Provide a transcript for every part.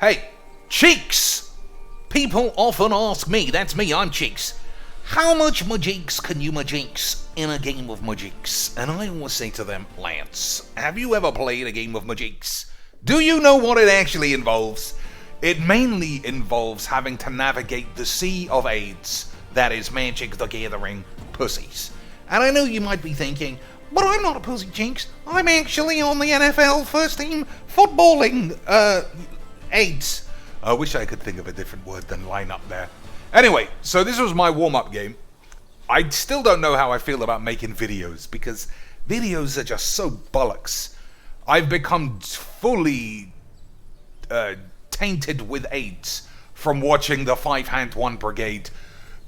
Hey, Cheeks! People often ask me, that's me, I'm Cheeks. How much Mageecs can you Mageecs in a game of Mageecs? And I always say to them, Lance, have you ever played a game of Mageecs? Do you know what it actually involves? It mainly involves having to navigate the sea of AIDS that is Magic the Gathering pussies. And I know you might be thinking, but I'm not a pussy, Cheeks. I'm actually on the NFL first team footballing AIDS. I wish I could think of a different word than line up there. Anyway, so this was my warm-up game. I still don't know how I feel about making videos, because videos are just so bollocks. I've become fully tainted with AIDS from watching the 5-Hand-1 Brigade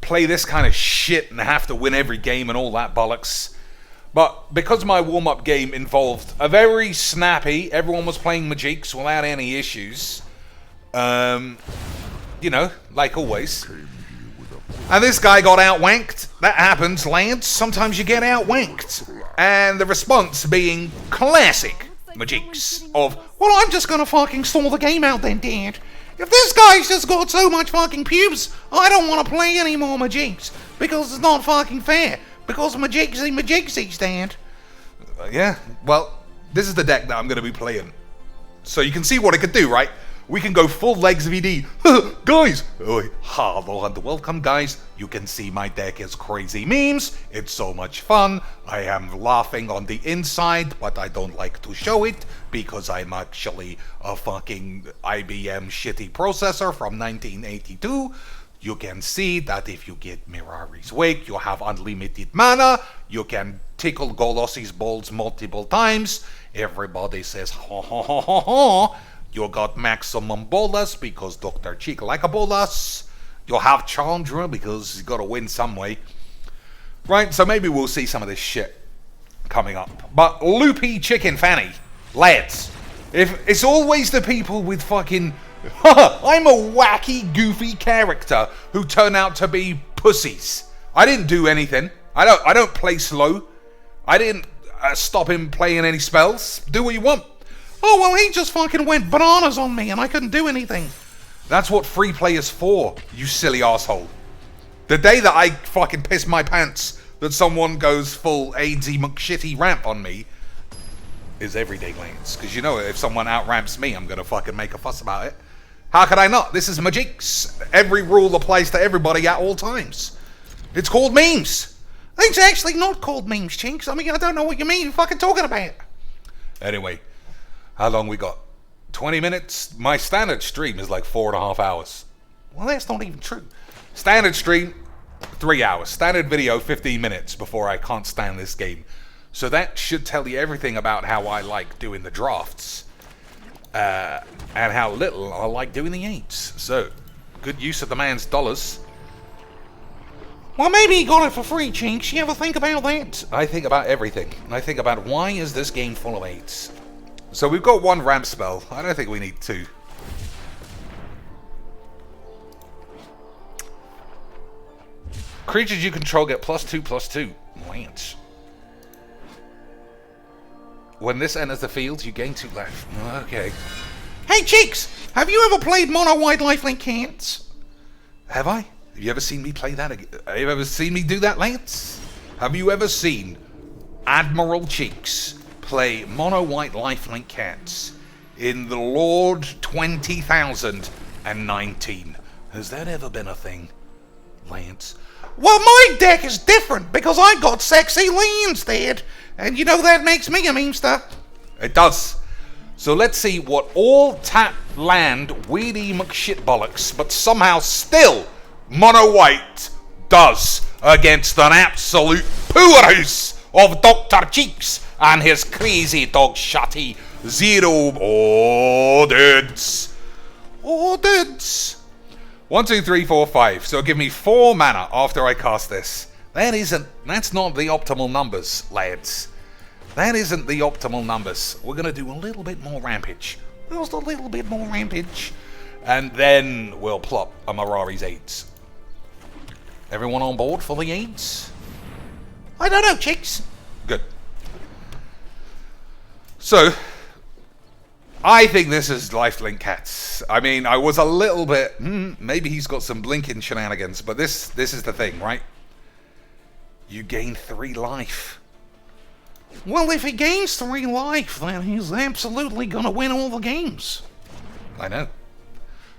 play this kind of shit and have to win every game and all that bollocks. But because my warm-up game involved a very snappy, everyone was playing Mageecs without any issues, you know, like always. And this guy got outwanked. That happens, Lance. Sometimes you get outwanked. And the response being classic Mageecs of, well, I'm just gonna fucking stall the game out then, Dad. If this guy's just got so much fucking pubes, I don't want to play any more Mageecs. Because it's not fucking fair. Because Mageecsy, Dad. Yeah, well, this is the deck that I'm gonna be playing. So you can see what it could do, right? We can go full legs VD. Guys! Hello and welcome, guys. You can see my deck is crazy memes. It's so much fun. I am laughing on the inside, but I don't like to show it because I'm actually a fucking IBM shitty processor from 1982. You can see that if you get Mirari's Wake, you have unlimited mana. You can tickle Golos's balls multiple times. Everybody says, ha ha ha ha ha. You got maximum Bolas because Dr. Cheek like a Bolas. You'll have Chandra because you gotta win some way. Right, so maybe we'll see some of this shit coming up. But loopy chicken fanny, lads, if it's always the people with fucking, I'm a wacky, goofy character who turn out to be pussies. I didn't do anything. I don't play slow. I didn't stop him playing any spells. Do what you want. Oh, well, he just fucking went bananas on me and I couldn't do anything. That's what free play is for, you silly asshole. The day that I fucking piss my pants that someone goes full AIDSy McShitty ramp on me is everyday Lance. Because you know if someone outramps me, I'm going to fucking make a fuss about it. How could I not? This is Mageecs. Every rule applies to everybody at all times. It's called memes. It's actually not called memes, Chinks. I mean, I don't know what you mean. You're fucking talking about. Anyway. How long we got? 20 minutes? My standard stream is like 4.5 hours. Well, that's not even true. Standard stream, 3 hours. Standard video, 15 minutes before I can't stand this game. So that should tell you everything about how I like doing the drafts. And how little I like doing the 8s. So, good use of the man's dollars. Well, maybe he got it for free, Chinks. You ever think about that? I think about everything. I think about why is this game full of 8s? So we've got one ramp spell. I don't think we need 2. Creatures you control get +2/+2. Lance. When this enters the field, you gain 2 life. Okay. Hey, Cheeks! Have you ever played Mono White Lifelink Cats? Have I? Have you ever seen me play that? Have you ever seen me do that, Lance? Have you ever seen Admiral Cheeks play Mono White Lifelink Cats in the Lord 20,019? Has that ever been a thing, Lance? Well, my deck is different because I got Sexy Lee instead, and you know that makes me a memester. It does. So let's see what all tap land weedy McShitbollocks, but somehow still Mono White does against an absolute powerhouse of Dr. Cheeks and his crazy dog shotty 0 dudes. Oh, dudes. 1, 2, 3, 4, 5. So give me 4 mana after I cast this. That's not the optimal numbers, lads. That isn't the optimal numbers. We're going to do a little bit more rampage. Just a little bit more rampage. And then we'll plop a Mirari's 8s. Everyone on board for the 8s? I don't know, Chicks. Good. So, I think this is lifelink cats. I mean, I was a little bit, maybe he's got some blinking shenanigans, but this is the thing, right? You gain 3 life. Well, if he gains 3 life, then he's absolutely gonna win all the games. I know.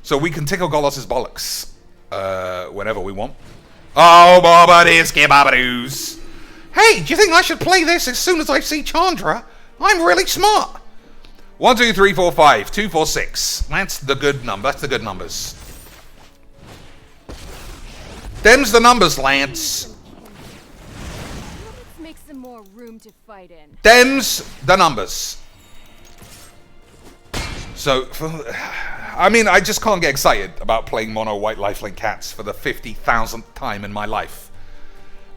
So we can tickle Golos' bollocks whenever we want. Oh, Bobbadisky Babbadoos. Hey, do you think I should play this as soon as I see Chandra? I'm really smart. 1, 2, 3, 4, 5, 2, 4, 6. That's the good number. That's the good numbers. Them's the numbers, Lance. Let's make some more room to fight in. Them's the numbers. So, I mean, I just can't get excited about playing mono white lifelink cats for the 50,000th time in my life.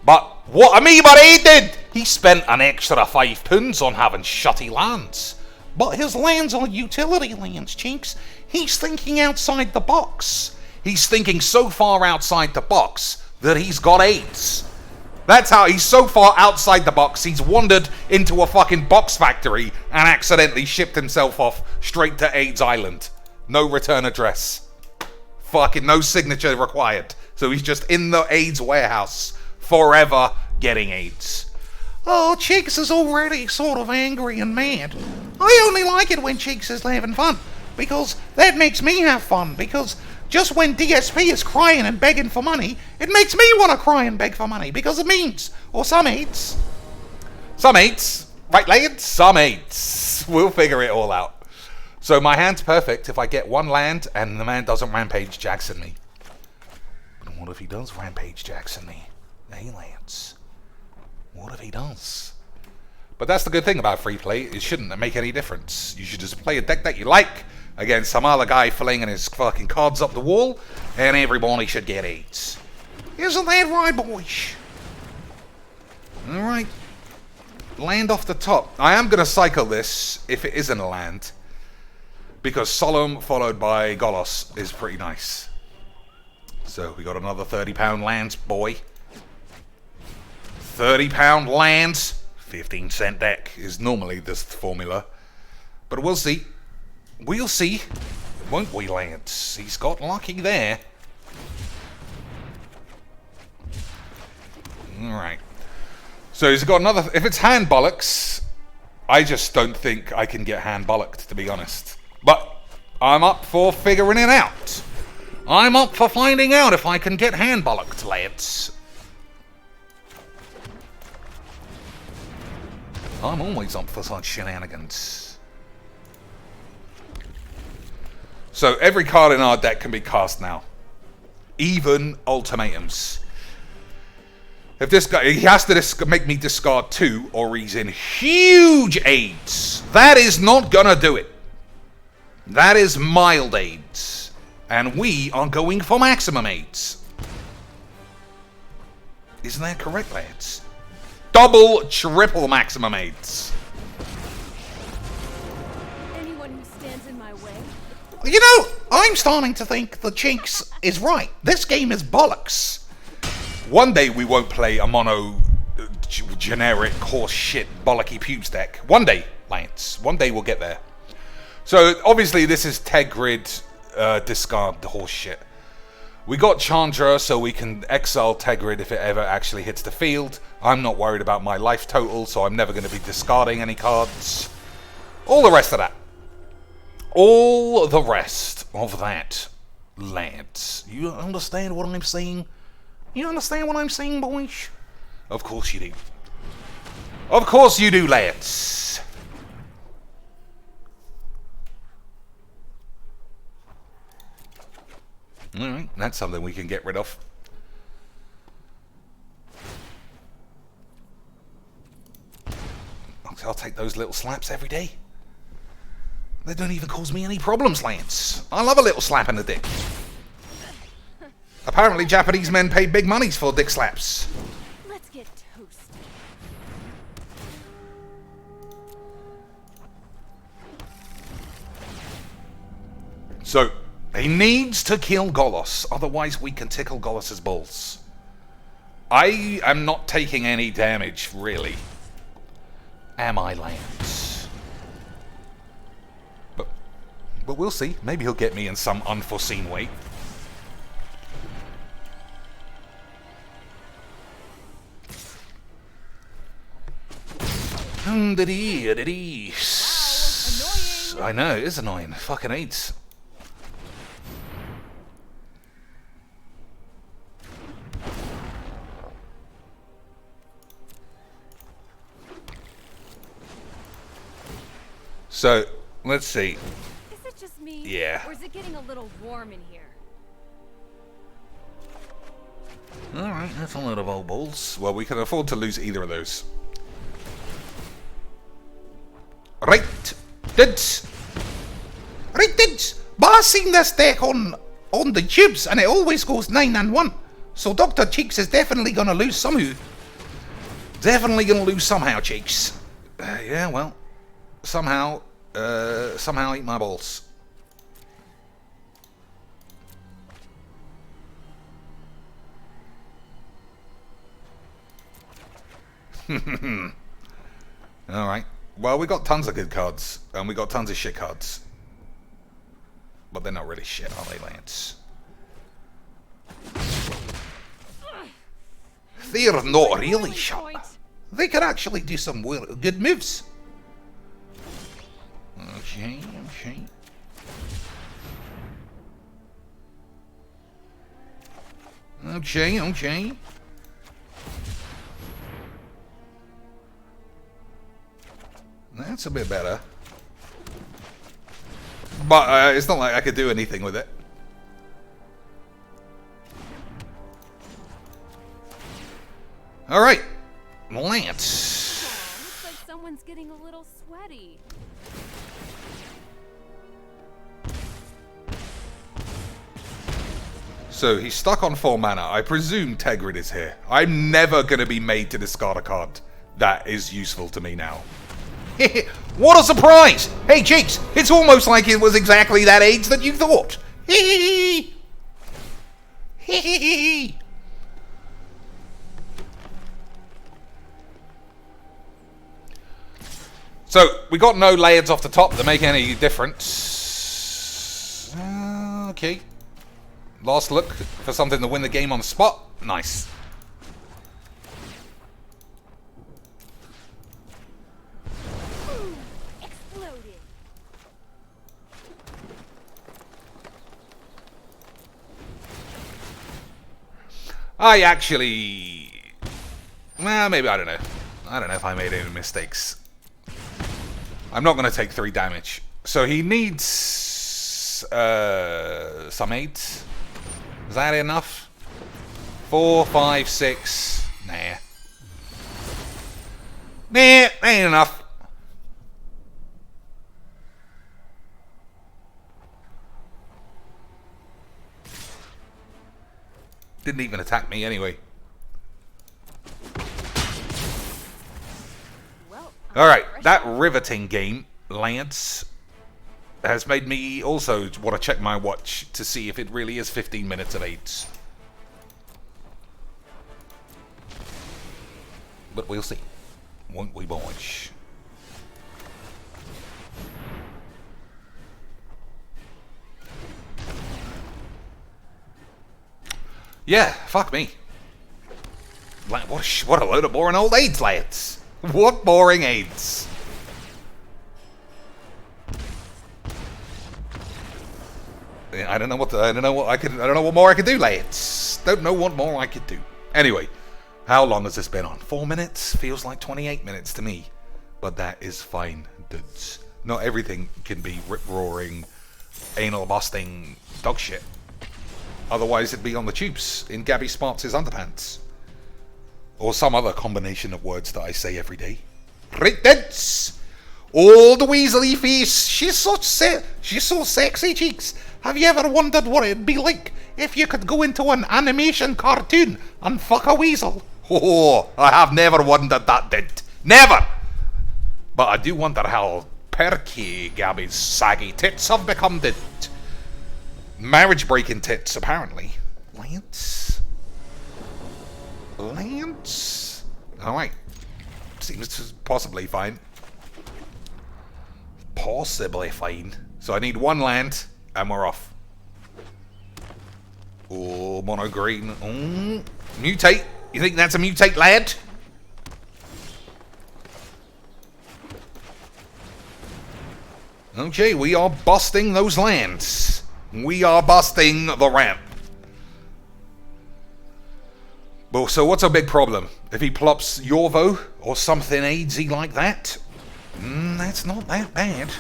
But what Amibari did, he spent an extra £5 on having shutty lands. But his lands are utility lands, Chinks. He's thinking outside the box. He's thinking so far outside the box that he's got AIDS. That's how he's so far outside the box, he's wandered into a fucking box factory and accidentally shipped himself off straight to AIDS Island. No return address. Fucking no signature required. So he's just in the AIDS warehouse forever getting AIDS. Oh, Cheeks is already sort of angry and mad. I only like it when Cheeks is having fun, because that makes me have fun, because just when DSP is crying and begging for money, it makes me want to cry and beg for money, because it means, or some aids. Some aids, right lads? Some aids. We'll figure it all out. So my hand's perfect if I get 1 land and the man doesn't Rampage Jackson me. But what if he does Rampage Jackson me? Hey, Lance. What if he does? But that's the good thing about free play. It shouldn't make any difference. You should just play a deck that you like against some other guy flinging his fucking cards up the wall, and everybody should get 8s. Isn't that right, boys? Alright. Land off the top. I am going to cycle this if it isn't a land, because Solemn followed by Golos is pretty nice. So we got another £30 lands, boy. £30 lands, 15-cent deck is normally this formula. But we'll see. We'll see. Won't we, Lance? He's got lucky there. Alright. So he's got another... If it's hand bollocks, I just don't think I can get hand bollocked, to be honest. But I'm up for figuring it out. I'm up for finding out if I can get hand bollocked, Lance. I'm always up for such shenanigans. So every card in our deck can be cast now. Even ultimatums. If this guy, he has to make me discard 2 or he's in huge AIDS. That is not gonna do it. That is mild AIDS. And we are going for maximum AIDS. Isn't that correct, lads? Double, triple maximum AIDS. Anyone who stands in my way. You know, I'm starting to think the Chinks is right. This game is bollocks. One day we won't play a mono generic horse shit bollocky pubes deck. One day, Lance. One day we'll get there. So obviously this is Tegrid discard the horse shit. We got Chandra so we can exile Tegrid if it ever actually hits the field. I'm not worried about my life total, so I'm never going to be discarding any cards. All the rest of that. All the rest of that, lads. You understand what I'm saying? You understand what I'm saying, boys? Of course you do. Of course you do, lads. Alright, that's something we can get rid of. I'll take those little slaps every day. They don't even cause me any problems, Lance. I love a little slap in the dick. Apparently Japanese men pay big monies for dick slaps. Let's get toasted. So, he needs to kill Golos, otherwise we can tickle Golos's balls. I am not taking any damage, really. Am I, Lance? But But we'll see. Maybe he'll get me in some unforeseen way. I know, it is annoying. Fucking AIDS. So, let's see. Is it just me? Yeah. Or is it getting a little warm in here? Alright, that's a load of old balls. Well, we can afford to lose either of those. Right, dudes. Right, dudes. But I've seen this deck on the tubes, and it always goes 9 and 1. So Dr. Cheeks is definitely going to lose somehow. Definitely going to lose somehow, Cheeks. Yeah, well, somehow eat my balls. Alright. Well, we got tons of good cards, and we got tons of shit cards. But they're not really shit, are they, Lance? They're not really shit. They can actually do some good moves. Okay, okay. Okay, okay. That's a bit better. But it's not like I could do anything with it. Alright. Lance. Looks like someone's getting a little sweaty. So he's stuck on 4 mana. I presume Tegrid is here. I'm never going to be made to discard a card that is useful to me now. What a surprise! Hey, Cheeks, it's almost like it was exactly that age that you thought. So, we got no layers off the top that make any difference. Okay. Last look for something to win the game on the spot. Nice. I actually... Well, maybe, I don't know. I don't know if I made any mistakes. I'm not going to take 3 damage. So he needs... some 8. Is that enough? 4, 5, 6... Nah. Nah, ain't enough. Didn't even attack me anyway. Well, alright, that riveting game, Lance, has made me also want to check my watch to see if it really is 15 minutes of 8. But we'll see. Won't we, boys? Yeah, fuck me. Like, what a load of boring old AIDS, lads. What boring AIDS. I don't know what more I could do, lads. Don't know what more I could do. Anyway, how long has this been on? 4 minutes? Feels like 28 minutes to me. But that is fine, dudes. Not everything can be rip-roaring, anal-busting dog shit. Otherwise, it'd be on the tubes in Gabby Smarts' underpants. Or some other combination of words that I say every day. Right, dudes! Old Weasley face, she's so sexy, Cheeks. Have you ever wondered what it'd be like if you could go into an animation cartoon and fuck a weasel? Oh, I have never wondered that, did. Never! But I do wonder how perky Gabby's saggy tits have become, did. Marriage-breaking tits, apparently. Lance? Lance? Alright. Seems possibly fine. Possibly fine. So I need one land, and we're off. Oh, mono green. Mutate. You think that's a mutate, lad? Okay, we are busting those lands. We are busting the ramp. Well, so what's our big problem? If he plops Yorvo or something aidsy like that, that's not that bad.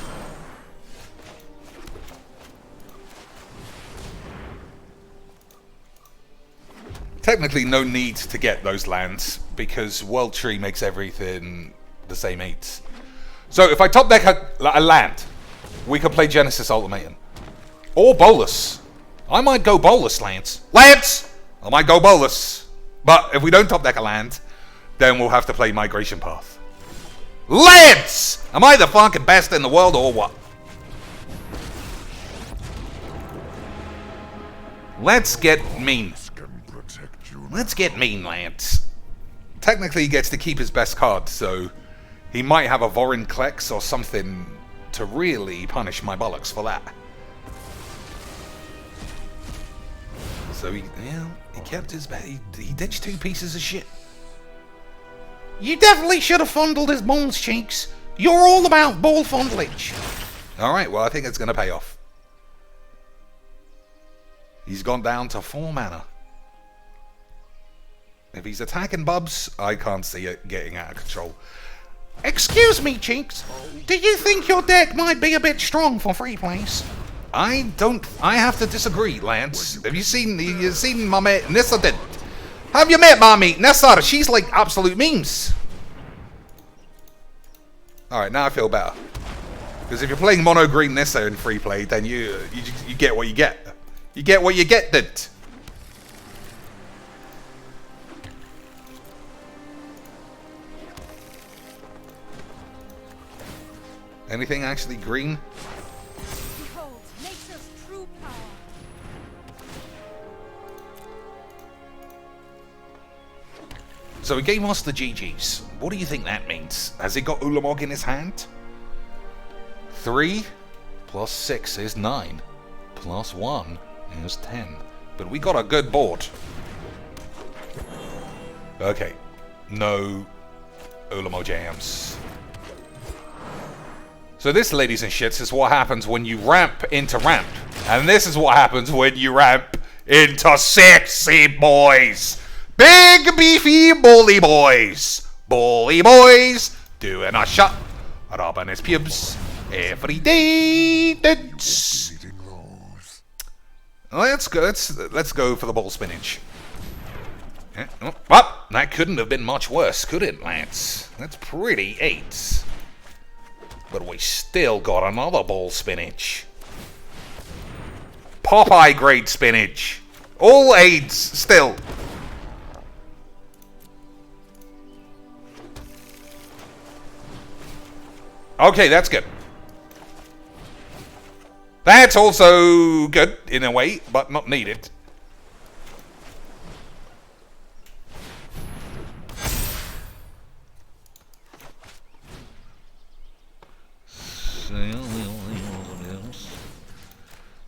Technically, no need to get those lands because World Tree makes everything the same 8s. So if I top deck a land, we could play Genesis Ultimatum. Or Bolas. I might go Bolas, Lance. Lance! I might go Bolas. But if we don't top deck a land, then we'll have to play Migration Path. Lance! Am I the fucking best in the world or what? Let's get mean. Let's get mean, Lance. Technically, he gets to keep his best card, so he might have a Vorin Klex or something to really punish my bollocks for that. So he kept his bet. He ditched 2 pieces of shit. You definitely should have fondled his balls, Cheeks. You're all about ball fondlage. Alright, well, I think it's going to pay off. He's gone down to 4 mana. If he's attacking Bubs, I can't see it getting out of control. Excuse me, Cheeks. Do you think your deck might be a bit strong for free plays? I have to disagree, Lance. Have you seen my mate Nissa did? Have you met my mate Nissa? She's like absolute memes. Alright, now I feel better. Because if you're playing mono green Nissa in free play, then you get what you get. You get what you get, did. Anything actually green? Behold, nature's true power. So he gave us the GGs. What do you think that means? Has he got Ulamog in his hand? 3 plus 6 is 9. Plus 1 is 10. But we got a good board. Okay. No Ulamog jams. So this, ladies and shits, is what happens when you ramp into ramp. And this is what happens when you ramp into sexy boys. Big, beefy, bully boys. Bully boys doing a shot rubbing his pubes every day. Let's go for the ball spinach. Well, that couldn't have been much worse, could it, Lance? That's pretty 8. But we still got another ball spinach. Popeye grade spinach. All 8s still. Okay, that's good. That's also good in a way, but not needed.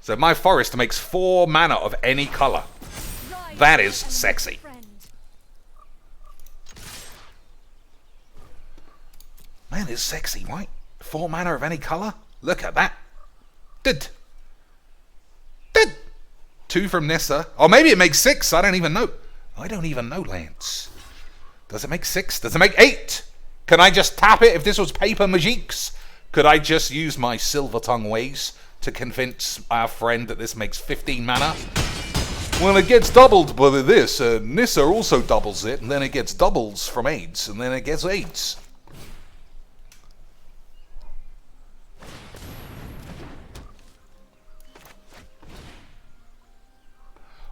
So my forest makes 4 mana of any color. That is sexy. Man, is sexy, right? 4 mana of any color? Look at that. Did. 2 from Nissa. Or maybe it makes 6. I don't even know. I don't even know, Lance. Does it make 6? Does it make 8? Can I just tap it if this was paper Mageecs? Could I just use my silver tongue ways to convince our friend that this makes 15 mana? Well, it gets doubled by this. Nissa also doubles it, and then it gets doubles from 8s, and then it gets 8s.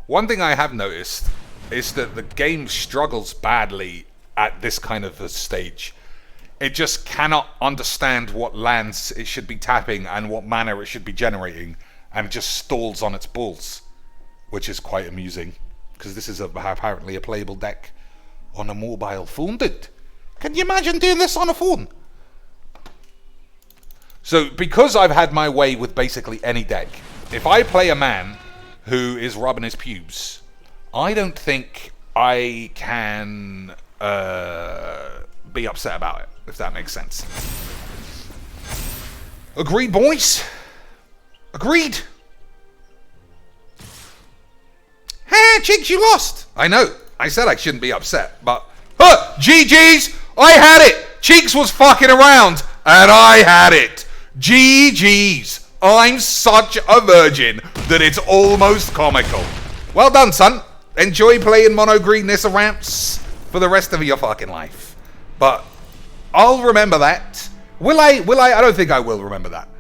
One thing I have noticed is that the game struggles badly at this kind of a stage. It just cannot understand what lands it should be tapping and what mana it should be generating, and just stalls on its balls, which is quite amusing, because this is apparently a playable deck on a mobile phone. Can you imagine doing this on a phone? So, because I've had my way with basically any deck, if I play a man who is rubbing his pubes, I don't think I can be upset about it, if that makes sense. Agreed, boys? Agreed? Hey, Cheeks, you lost! I know. I said I shouldn't be upset, but... GG's! I had it! Cheeks was fucking around, and I had it! GG's! I'm such a virgin that it's almost comical. Well done, son. Enjoy playing mono green Nissa ramps for the rest of your fucking life. But I'll remember that. Will I? I don't think I will remember that.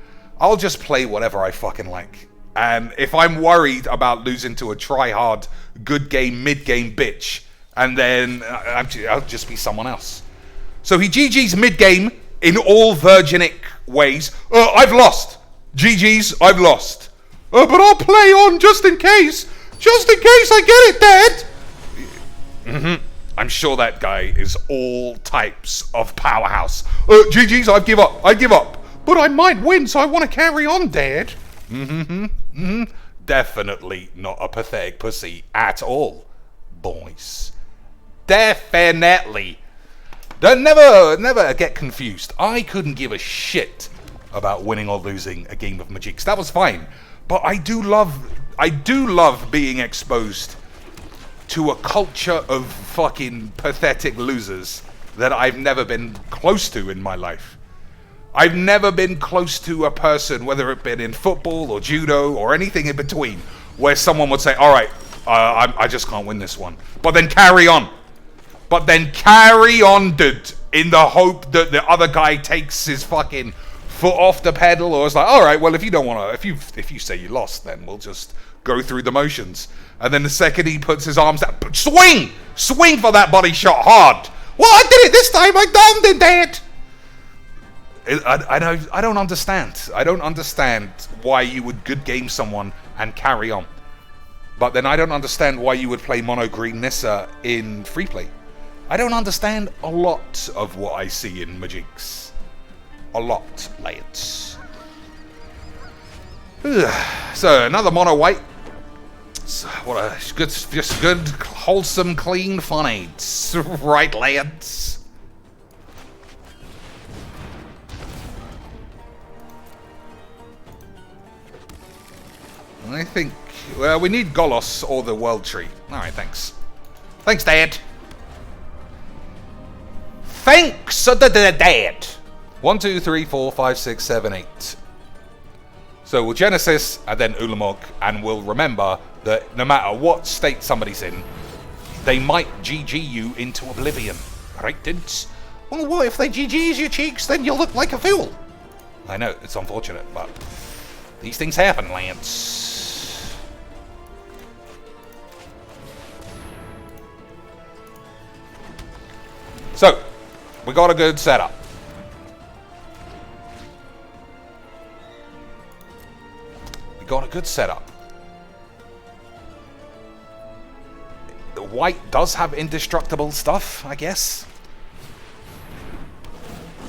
I'll just play whatever I fucking like. And if I'm worried about losing to a try-hard, good game, mid-game bitch, and then I'll just be someone else. So he GG's mid-game in all virginic ways. I've lost. GG's, I've lost. But I'll play on just in case. Just in case I get it, Dad. I'm sure that guy is all types of powerhouse. GG's, I give up. But I might win, so I want to carry on, Dad. Definitely not a pathetic pussy at all, boys. Definitely. Never get confused. I couldn't give a shit about winning or losing a game of Mageecs. That was fine. But I do love being exposed to a culture of fucking pathetic losers that I've never been close to in my life. I've never been close to a person, whether it been in football or judo or anything in between, where someone would say, all right, I just can't win this one. But then carry on. Dude, in the hope that the other guy takes his fucking foot off the pedal, or is like, all right, well, if you don't want to, if you say you lost, then we'll just go through the motions. And then the second he puts his arms down, swing for that body shot hard. Well, I did it this time. I downed it, Dad. I don't understand. I don't understand why you would good game someone and carry on. But then I don't understand why you would play mono green Nissa in free play. I don't understand a lot of what I see in Mageecs. A lot, lads. So another mono white. What a good, just good, wholesome, clean fun aids, right, lads? I think, well, we need Golos or the World Tree. All right, thanks. Thanks, Dad. Thanks, Dad. 1, 2, 3, 4, 5, 6, 7, 8. So we'll Genesis and then Ulamog, and we'll remember that no matter what state somebody's in, they might GG you into oblivion. Right, dudes? Well, what if they GG's your Cheeks, then you'll look like a fool? I know, it's unfortunate, but these things happen, Lance. So, we got a good setup. Got a good setup. The white does have indestructible stuff, I guess.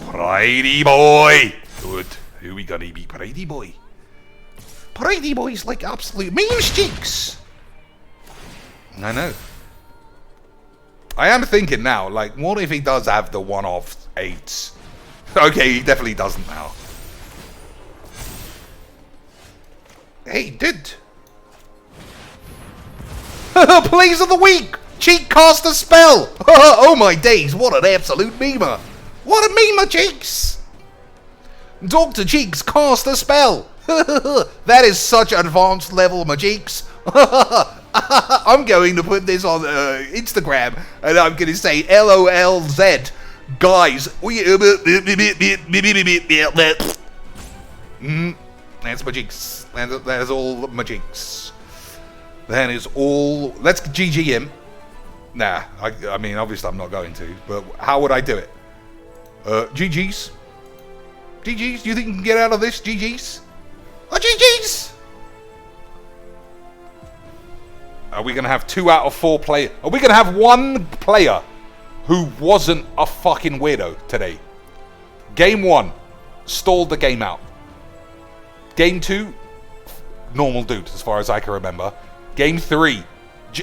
Pridey boy! Good. Who we gonna be, Pridey boy? Pridey boy's like absolute memes, Cheeks! I know. I am thinking now, like, what if he does have the one-off 8s? Okay, he definitely doesn't now. Hey, dude. Plays of the week! Cheek cast a spell! Oh my days, what an absolute memer! What a memer, Cheeks! Dr. Cheeks cast a spell! That is such advanced level, Mageecs. I'm going to put this on Instagram, and I'm going to say LOLZ. Guys, that's Mageecs. That is all Mageecs. That is all. Let's GG him. Nah, I mean, obviously I'm not going to, but how would I do it? GG's? GG's? Do you think you can get out of this? GG's? Oh, GG's! Are we going to have 2 out of 4 players? Are we going to have one player who wasn't a fucking weirdo today? Game 1. Stalled the game out. Game 2, normal dude, as far as I can remember. Game 3,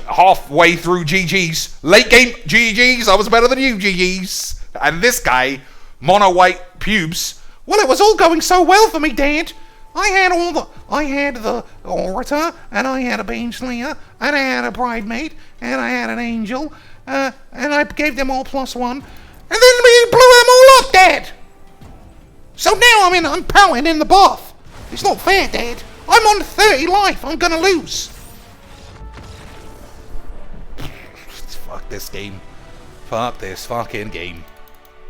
halfway through GG's. Late game, GG's, I was better than you, GG's. And this guy, mono white pubes. Well, it was all going so well for me, Dad. I had the orator, and I had a baneslayer, and I had a bridemaid, and I had an angel, and I gave them all +1, and then we blew them all up, Dad. So now I'm powering in the bath. It's not fair, Dad. I'm on 30 life. I'm gonna lose. Fuck this game. Fuck this fucking game.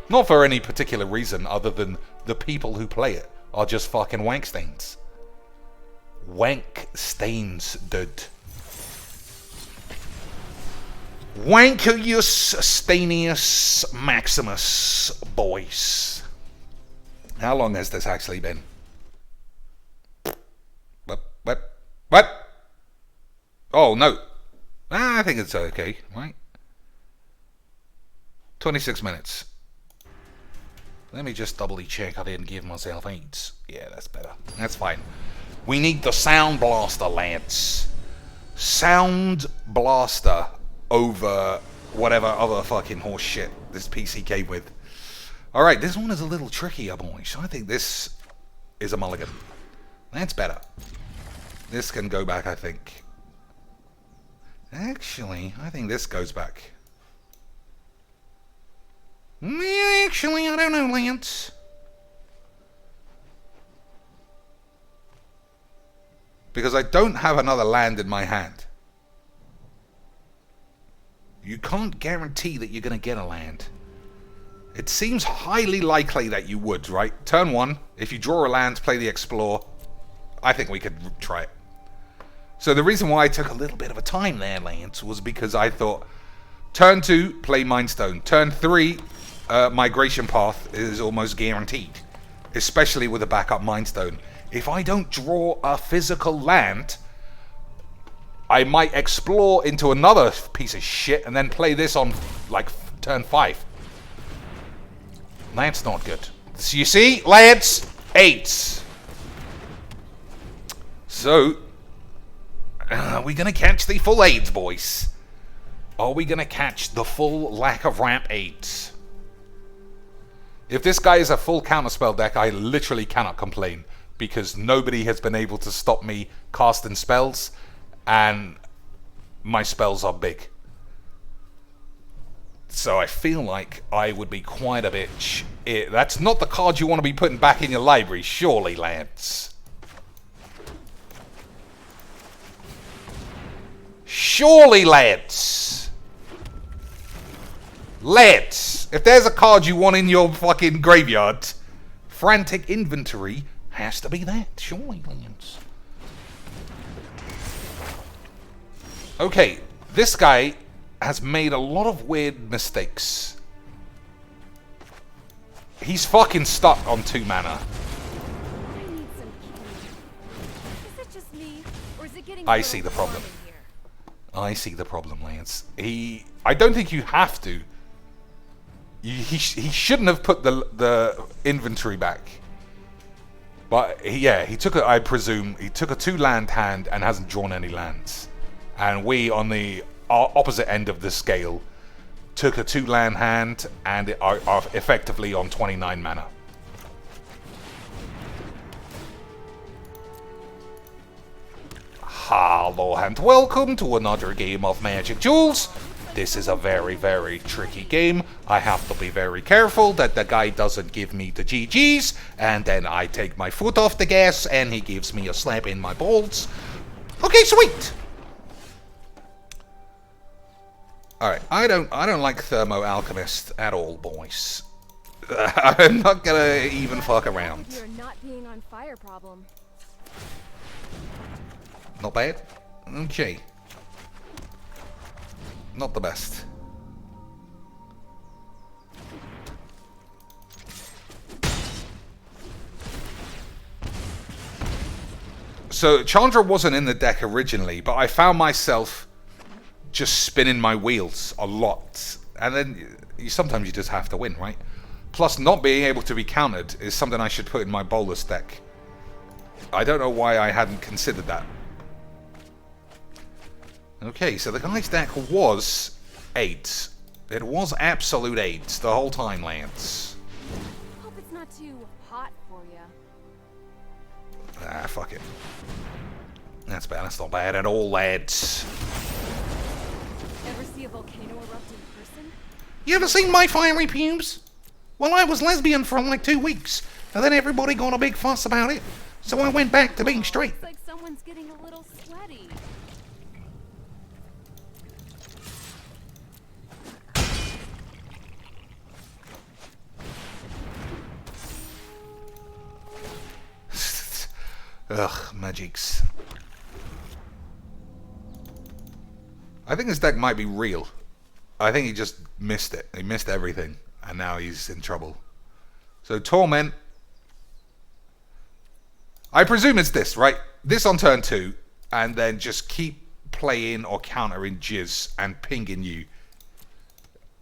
Not for any particular reason other than the people who play it are just fucking wank stains. Wank stains, dude. Wankius Stanius Maximus, boys. How long has this actually been? What? Oh, no. I think it's okay, right? 26 minutes. Let me just doubly check I didn't give myself 8s. Yeah, that's better. That's fine. We need the Sound Blaster, lads. Sound Blaster over whatever other fucking horse shit this PC came with. Alright, this one is a little trickier, boys. I think this is a mulligan. That's better. This can go back, I think. Actually, I think this goes back. Actually, I don't know, Lance. Because I don't have another land in my hand. You can't guarantee that you're going to get a land. It seems highly likely that you would, right? Turn 1, if you draw a land, play the Explore, I think we could try it. So the reason why I took a little bit of a time there, Lance, was because I thought, turn 2, play Mindstone. Turn 3, Migration Path is almost guaranteed. Especially with a backup Mindstone. If I don't draw a physical land, I might explore into another piece of shit and then play this on, like, turn 5. That's not good. So you see, lads, 8s. So, are we going to catch the full 8s, boys? Are we going to catch the full lack of ramp 8s? If this guy is a full counterspell deck, I literally cannot complain. Because nobody has been able to stop me casting spells. And my spells are big. So I feel like I would be quite a bitch. That's not the card you want to be putting back in your library, surely, lads. Surely, lads. Lads, if there's a card you want in your fucking graveyard, Frantic Inventory has to be that, surely, lads. Okay, this guy has made a lot of weird mistakes. He's fucking stuck on 2 mana. I see the problem. I see the problem, Lance. I don't think you have to. He shouldn't have put the inventory back. But he took I presume he took a 2-land hand and hasn't drawn any lands. And we on the opposite end of the scale took a 2-land hand and are effectively on 29 mana. Hello and welcome to another game of Magic Duels. This is a very, very tricky game. I have to be very careful that the guy doesn't give me the GGs, and then I take my foot off the gas and he gives me a slap in my balls. Okay, sweet. Alright, I don't like Thermo Alchemist at all, boys. I'm not gonna even fuck around. You're not being on fire problem. Not bad? Okay. Not the best. So, Chandra wasn't in the deck originally, but I found myself just spinning my wheels a lot. And then, sometimes you just have to win, right? Plus, not being able to be countered is something I should put in my Bolas deck. I don't know why I hadn't considered that. Okay, so the guy's deck was 8. It was absolute 8 the whole time, Lance. Hope it's not too hot for you. Ah, fuck it. That's bad. That's not bad at all, lads. Ever see a volcano erupt in person? You ever seen my fiery pubes? Well, I was lesbian for like 2 weeks, and then everybody got a big fuss about it, so I went back to being straight. Looks like someone's getting a little sweaty. Ugh, Mageecs. I think this deck might be real. I think he just missed it. He missed everything, and now he's in trouble. So, Torment. I presume it's this, right? This on turn 2, and then just keep playing or countering Jizz and pinging you.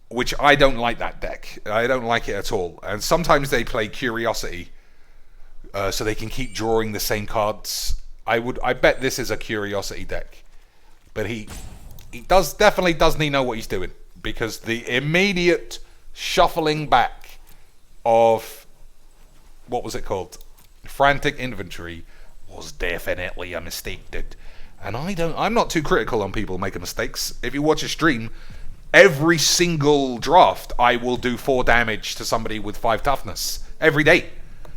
Which I don't like that deck. I don't like it at all. And sometimes they play Curiosity, so they can keep drawing the same cards. I bet this is a Curiosity deck. But he definitely doesn't know what he's doing. Because the immediate shuffling back of, what was it called? Frantic Inventory was definitely a mistake, dude. And I'm not too critical on people making mistakes. If you watch a stream, every single draft I will do 4 damage to somebody with 5 toughness every day.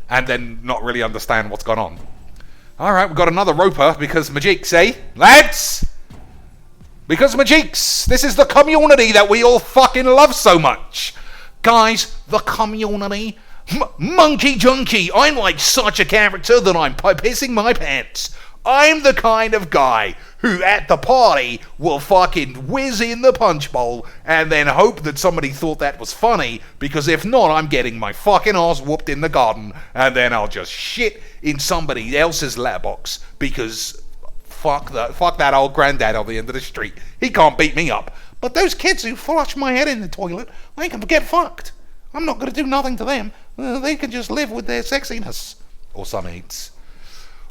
And then not really understand what's gone on. Alright, we've got another roper because Mageecs, eh? Lads! Because Mageecs, this is the community that we all fucking love so much. Guys, the community. Monkey Junkie, I'm like such a character that I'm pissing my pants. I'm the kind of guy who at the party will fucking whiz in the punch bowl and then hope that somebody thought that was funny, because if not, I'm getting my fucking ass whooped in the garden and then I'll just shit in somebody else's letterbox because fuck that old granddad on the end of the street. He can't beat me up. But those kids who flush my head in the toilet, they can get fucked. I'm not going to do nothing to them. They can just live with their sexiness. Or some AIDS.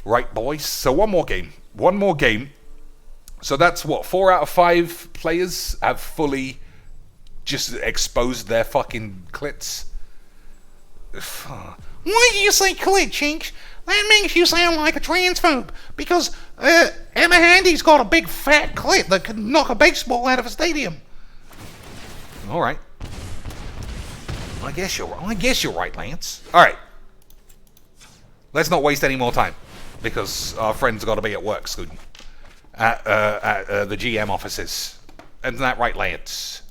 Right, boys. So one more game. One more game. So that's what? 4 out of 5 players have fully just exposed their fucking clits. Why do you say clit, Chinks? That makes you sound like a transphobe. Because Emma Handy's got a big fat clit that can knock a baseball out of a stadium. All right. I guess you're right, Lance. All right. Let's not waste any more time, because our friend's got to be at work soon at the GM offices. Isn't that right, Lance?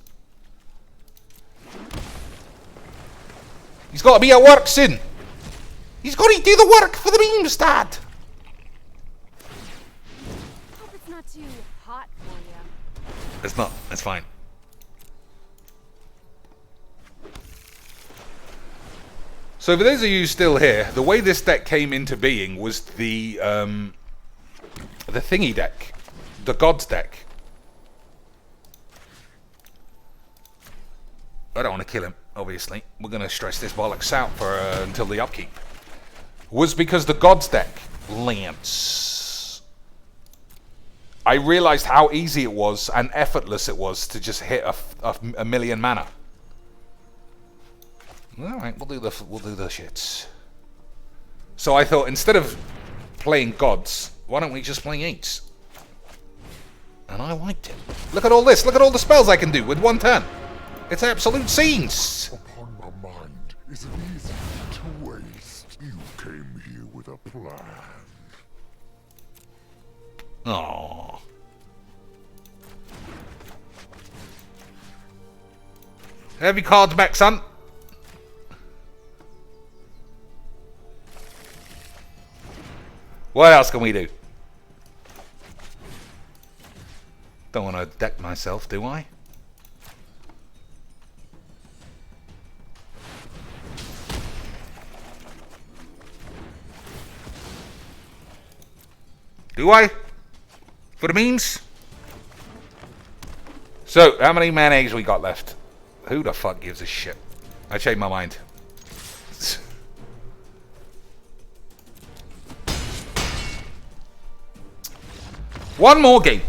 He's got to be at work soon. He's got to do the work for the beam start. Hope it's not too hot for you. It's not. It's fine. So for those of you still here, the way this deck came into being was the thingy deck, the Gods deck. I don't want to kill him, obviously. We're going to stress this bollocks out for until the upkeep. Was because the Gods deck, Lance. I realized how easy it was and effortless it was to just hit a million mana. All right, we'll do the shits. So I thought, instead of playing Gods, why don't we just play 8s? And I liked it. Look at all this. Look at all the spells I can do with 1 turn. It's absolute scenes. Upon my mind, is it easy to waste? You came here with a plan. Aww. Have your cards back, son. What else can we do? Don't want to deck myself, do I? Do I? For the memes? So, how many mayonnaise we got left? Who the fuck gives a shit? I changed my mind. One more game.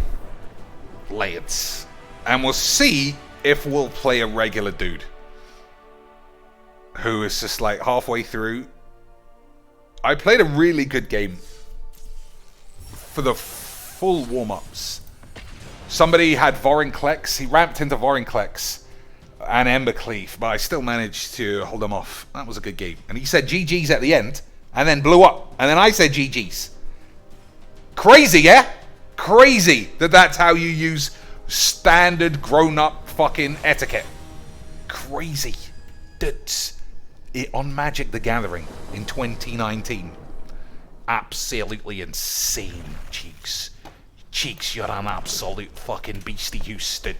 Lance. And we'll see if we'll play a regular dude. Who is just like halfway through. I played a really good game. For the full warm-ups. Somebody had Vorinclex. He ramped into Vorinclex and Embercleave, but I still managed to hold him off. That was a good game. And he said GG's at the end, and then blew up. And then I said GG's. Crazy, yeah? Crazy that that's how you use standard grown-up fucking etiquette. Crazy. That's it on Magic the Gathering in 2019. Absolutely insane, Cheeks. Cheeks, you're an absolute fucking beastie, you stood.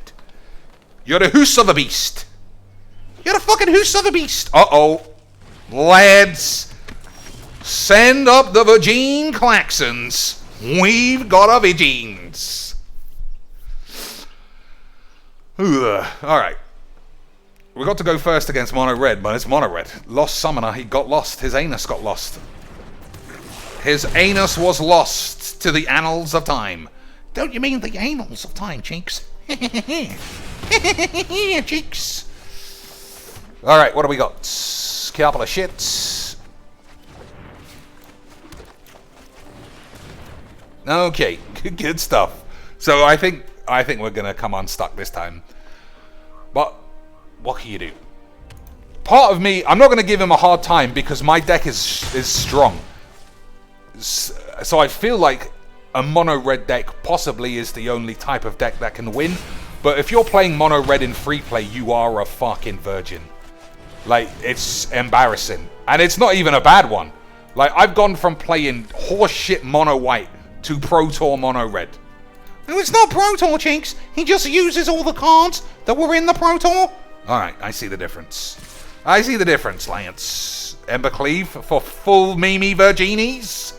You're a hoose of the beast. You're a fucking hoose of the beast. Uh-oh. Lads, send up the Virgin Klaxons. We've got a Virgins. Alright. We got to go first against Mono Red, but it's Mono Red. Lost Summoner, he got lost. His anus got lost. His anus was lost to the annals of time. Don't you mean the annals of time, Cheeks? Cheeks. Alright, what do we got? Couple of shits. Okay, good stuff. So I think we're gonna come unstuck this time. But what can you do? Part of me, I'm not gonna give him a hard time because my deck is strong. So I feel like a mono red deck possibly is the only type of deck that can win. But if you're playing mono red in free play, you are a fucking virgin. Like, it's embarrassing. And it's not even a bad one. Like, I've gone from playing horseshit mono white to Pro Tour mono red. No, it's not Pro Tour, Cheeks. He just uses all the cards that were in the Pro Tour. Alright, I see the difference. I see the difference, Lance. Embercleave for full Mimi Virginis.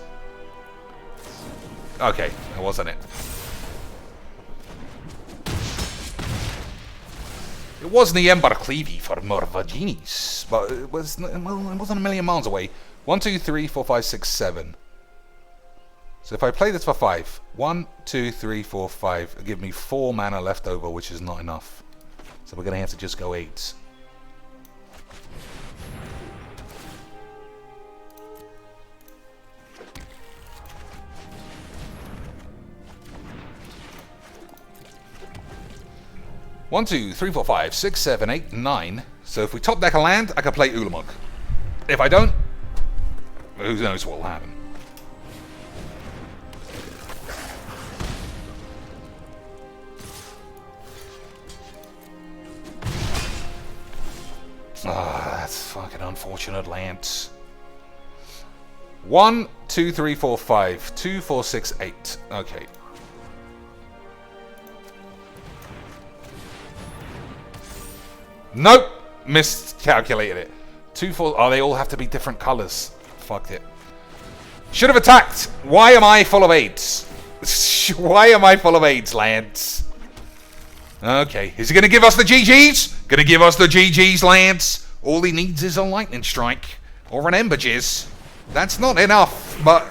Okay, that wasn't it. It wasn't the Embercleave for more Virginis, but it wasn't a million miles away. 1, 2, 3, 4, 5, 6, 7. So if I play this for 5, 1, 2, 3, 4, 5, it'll give me 4 mana left over, which is not enough. So we're gonna have to just go 8. One, 2, 3, 4, 5, 6, 7, 8, 9. So if we top deck a land, I can play Ulamog. If I don't, who knows what will happen. Ah, that's fucking unfortunate, Lance. 1, 2, 3, 4, 5. 2, 4, 6, 8. Okay. Nope! Miscalculated it. 2, 4... Oh, they all have to be different colours. Fucked it. Should have attacked! Why am I full of AIDS? Why am I full of AIDS, Lance? Okay. Is he going to give us the GGs? Going to give us the GGs, Lance? All he needs is a lightning strike. Or an ember jizz. That's not enough, but...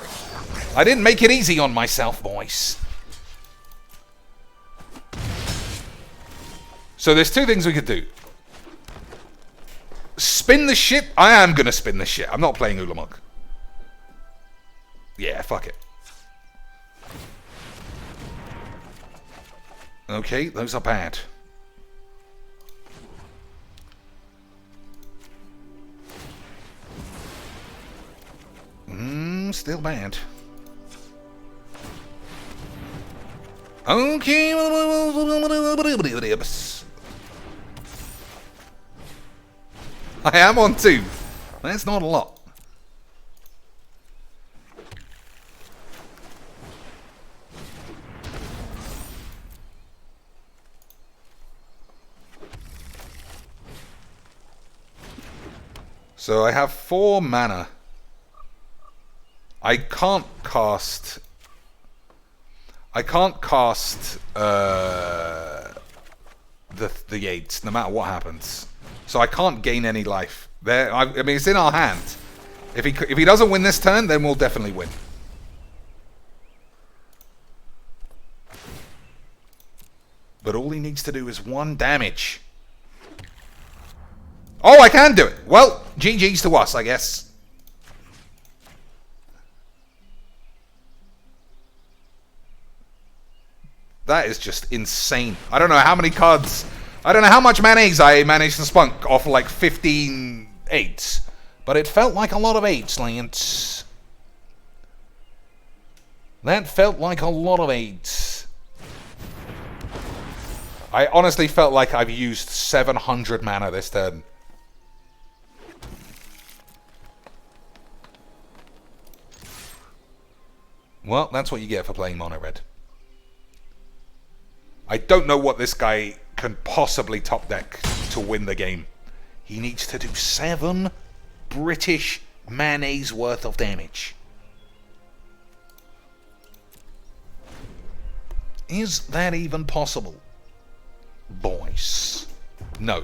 I didn't make it easy on myself, boys. So there's 2 things we could do. Spin the shit. I am going to spin the shit. I'm not playing Ulamog. Yeah, fuck it. Okay, those are bad. Still bad. Okay. I am on 2. That's not a lot. So I have 4 mana. I can't cast the Yates, no matter what happens. So I can't gain any life. I mean, it's in our hand. If he doesn't win this turn, then we'll definitely win. But all he needs to do is 1 damage. Oh, I can do it. Well, GG's to us, I guess. That is just insane. I don't know how many cards... I don't know how much mayonnaise I managed to spunk off like 15 8s. But it felt like a lot of 8s, Lance. That felt like a lot of 8s. I honestly felt like I've used 700 mana this turn. Well, that's what you get for playing mono red. I don't know what this guy can possibly top deck to win the game. He needs to do 7 British mayonnaise worth of damage. Is that even possible? Boys. No.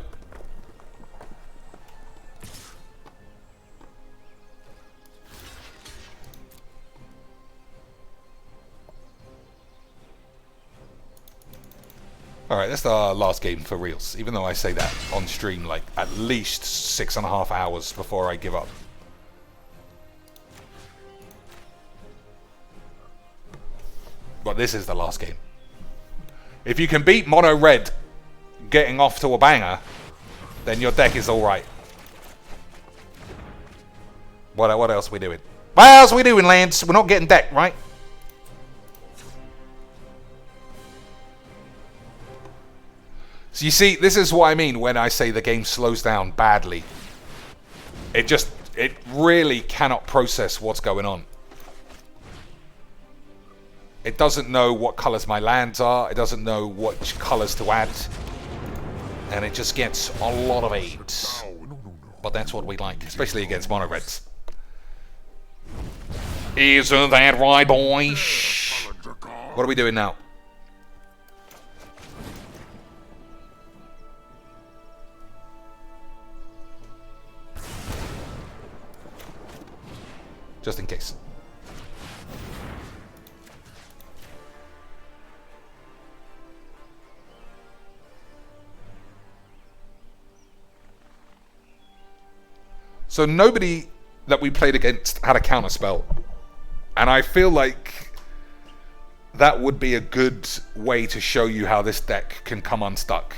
Alright, that's our last game for reals. Even though I say that on stream like at least 6.5 hours before I give up. But this is the last game. If you can beat mono red getting off to a banger, then your deck is alright. What else are we doing? What else are we doing, Lance? We're not getting decked, right? So you see, this is what I mean when I say the game slows down badly. It really cannot process what's going on. It doesn't know what colors my lands are. It doesn't know which colors to add. And it just gets a lot of 8s. But that's what we like, especially against mono reds. Isn't that right, boys? What are we doing now? Just in case. So nobody that we played against had a counterspell. And I feel like that would be a good way to show you how this deck can come unstuck.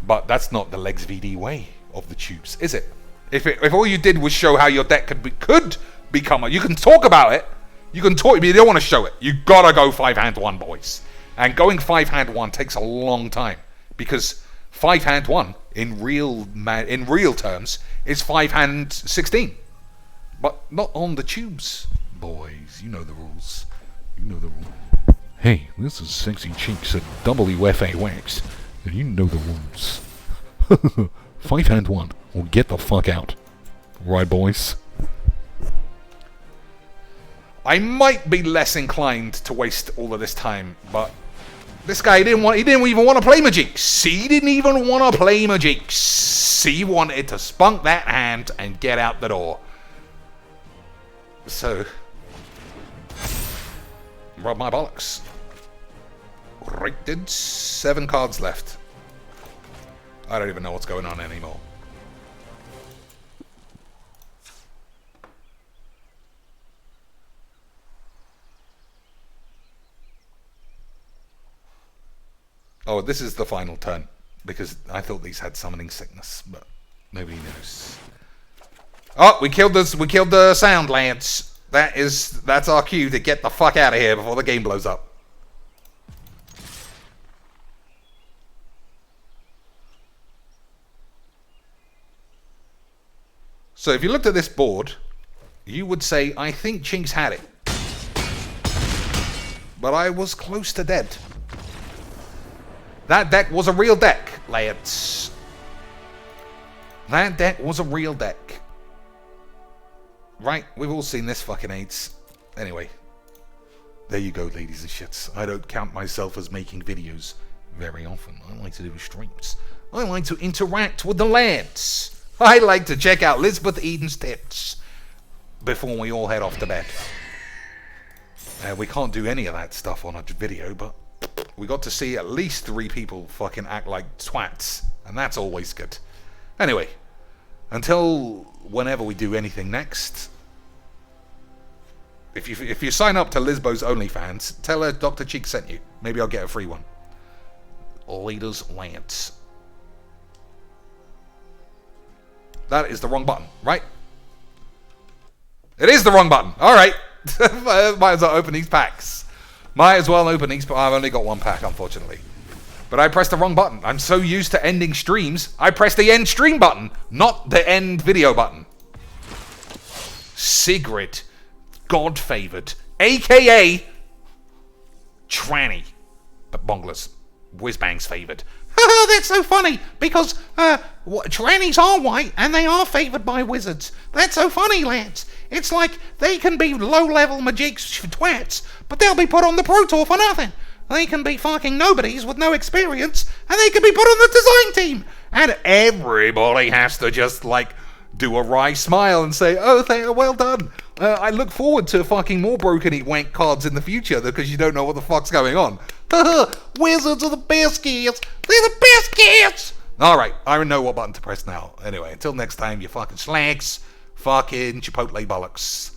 But that's not the Legs VD way of the tubes, is it? If all you did was show how your deck could become you can talk about it. You can talk, but you don't want to show it. You gotta go 5-hand 1, boys. And going 5-hand 1 takes a long time. Because 5-hand 1, in real terms, is 5-hand 16. But not on the tubes. Boys, you know the rules. You know the rules. Hey, this is Sexy Cheeks at WFA Wax. And you know the rules. 5-hand 1, or get the fuck out. Right, boys? I might be less inclined to waste all of this time, but this guy didn't even want to play Mageecs. He didn't even want to play Mageecs. He wanted to spunk that hand and get out the door. So, rub my bollocks. Rated 7 cards left. I don't even know what's going on anymore. Oh, this is the final turn, because I thought these had summoning sickness, but nobody knows. Oh, we killed the sound, Lance. That's our cue to get the fuck out of here before the game blows up. So if you looked at this board, you would say, I think Chinks had it. But I was close to dead. That deck was a real deck, lads. That deck was a real deck. Right, we've all seen this fucking AIDS. Anyway. There you go, ladies and shits. I don't count myself as making videos very often. I like to do streams. I like to interact with the lads. I like to check out Elizabeth Eden's tits before we all head off to bed. We can't do any of that stuff on a video, but We got to see at least 3 people fucking act like twats, and that's always good. Anyway, until whenever we do anything next, if you sign up to Lisbo's OnlyFans, tell her Dr. Cheek sent you. Maybe I'll get a free one. Leader's Lance. That is the wrong button, right? It is the wrong button. All right. Might as well open these packs. Might as well open these, but I've only got 1 pack, unfortunately. But I pressed the wrong button. I'm so used to ending streams, I pressed the end stream button, not the end video button. Sigrid, God-favored, a.k.a. Tranny, but Bonglers, Whizbang's favored. That's so funny, because trannies are white, and they are favored by wizards. That's so funny, lads. It's like they can be low-level Mageecs twats, but they'll be put on the Pro Tour for nothing. They can be fucking nobodies with no experience, and they can be put on the design team. And everybody has to just, like, do a wry smile and say, oh, well done. I look forward to fucking more Broken Eat Wank cards in the future, because you don't know what the fuck's going on. Wizards are the best kids. They're the best kids. Alright, I know what button to press now. Anyway, until next time, you fucking slags. Fucking Chipotle bollocks.